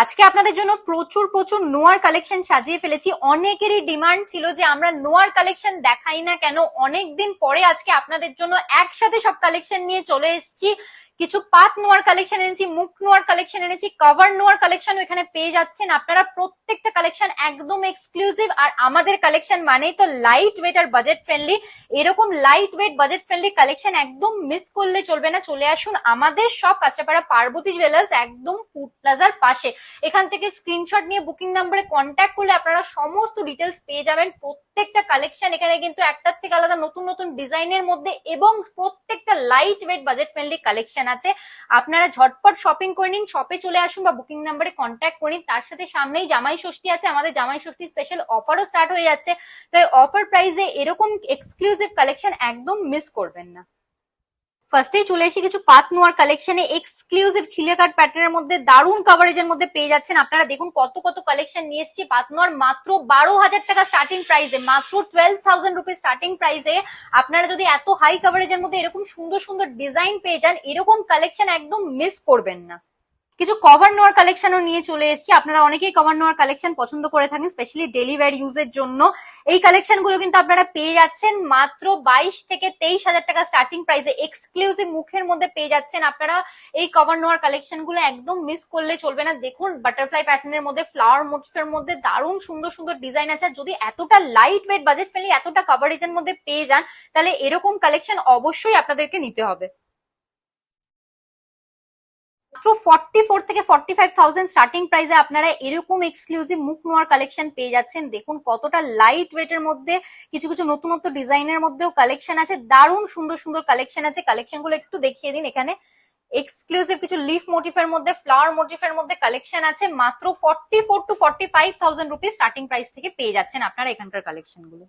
আজকে আপনাদের জন্য প্রচুর প্রচুর নোয়ার কালেকশন সাজিয়ে ফেলেছি। অনেকেরই ডিমান্ড ছিল যে আমরা নোয়ার কালেকশন দেখাই না কেন, অনেকদিন পরে আজকে আপনাদের জন্য একসাথে সব কালেকশন নিয়ে চলে এসেছি। কিছু পাত নোয়ার কালেকশন এনেছি, মুখ নোয়ার কালেকশন এনেছি, কভার নোয়ার কালেকশন এখানে পেয়ে যাচ্ছেন আপনারা। প্রত্যেকটা কালেকশন একদম এক্সক্লুসিভ, আর আমাদের কালেকশন মানেই তো লাইট ওয়েট আর বাজেট ফ্রেন্ডলি। এরকম light weight budget friendly collection একদম মিস করলে চলবে না। চলে আসুন আমাদের সব কাঁচরাপাড়া পার্বতী জুয়েলার্স, একদম ফুড প্লাজার পাশে। এখান থেকে স্ক্রিনশট নিয়ে বুকিং নাম্বারে কন্ট্যাক্ট করলে আপনারা সমস্ত ডিটেলস পেয়ে যাবেন। প্রত্যেকটা কালেকশন এখানে কিন্তু একটার থেকে আলাদা নতুন নতুন ডিজাইনের মধ্যে, এবং প্রত্যেকটা light weight budget friendly collection আছে। আপনারা ঝটপট শপিং করে নিন, শপে চলে আসুন বা বুকিং নাম্বারে কন্ট্যাক্ট করে নিন। তার সাথে সামনেই জামাই ষষ্ঠী আছে, আমাদের জামাই ষষ্ঠী স্পেশাল অফারও স্টার্ট হয়ে যাচ্ছে। তো এই অফার প্রাইসে এরকম এক্সক্লুসিভ কালেকশন একদম মিস করবেন না। ফার্স্টেই চলে এসে কিছু পাত নোয়ার কালেকশনে এক্সক্লুসিভ ছিলে কাট প্যাটার্নের মধ্যে দারুণ কভারেজের মধ্যে পেয়ে যাচ্ছেন। আপনারা দেখুন কত কত কালেকশন নিয়ে এসেছি পাত নোয়ার, মাত্র 12,000 টাকা স্টার্টিং প্রাইসে, মাত্র 12,000 রুপিস স্টার্টিং প্রাইসে। আপনারা যদি এত হাই কভারেজের মধ্যে এরকম সুন্দর সুন্দর ডিজাইন পেয়ে যান, এরকম কালেকশন একদম মিস করবেন না। কিছু কভার নোয়ার কালেকশনও নিয়ে চলে এসেছি। আপনারা অনেকেই কভার নোয়ার কালেকশন পছন্দ করে থাকেন, স্পেশালি ডেলি ওয়্যার ইউজের জন্য। এই কালেকশন গুলো কিন্তু আপনারা পেয়ে যাচ্ছেন মাত্র 22 থেকে 23,000 টাকা স্টার্টিং প্রাইসে। এক্সক্লুসিভ মুখের মধ্যে পেয়ে যাচ্ছেন আপনারা এই কভার নোয়ার কালেকশন গুলো, একদম মিস করলে চলবে না। দেখুন বাটারফ্লাই প্যাটার্নের মধ্যে, ফ্লাওয়ার মোটিফের মধ্যে দারুণ সুন্দর সুন্দর ডিজাইন আছে। যদি এতটা লাইট ওয়েট বাজেট ফ্রেন্ডলি এতটা কভারেজের মধ্যে পেয়ে যান, তাহলে এরকম কালেকশন অবশ্যই আপনাদেরকে নিতে হবে। মাত্র 44 থেকে 45,000 স্টার্টিং প্রাইসে আপনারা এরকম এক্সক্লুসিভ মুখ নোয়ার কালেকশন পেয়ে যাচ্ছেন। দেখুন কতটা লাইট ওয়েটের মধ্যে, কিছু কিছু নতুন নতুন ডিজাইনের মধ্যেও কালেকশন আছে, দারুণ সুন্দর সুন্দর কালেকশন আছে। কালেকশন গুলো একটু দেখিয়ে দিন। এখানে এক্সক্লুসিভ কিছু লিফ মোটিফের মধ্যে, ফ্লাওয়ার মোটিফের মধ্যে কালেকশন আছে। মাত্র 44 to 45,000 রুপিস স্টার্টিং প্রাইস থেকে পেয়ে যাচ্ছেন আপনারা এখানকার কালেকশন গুলো।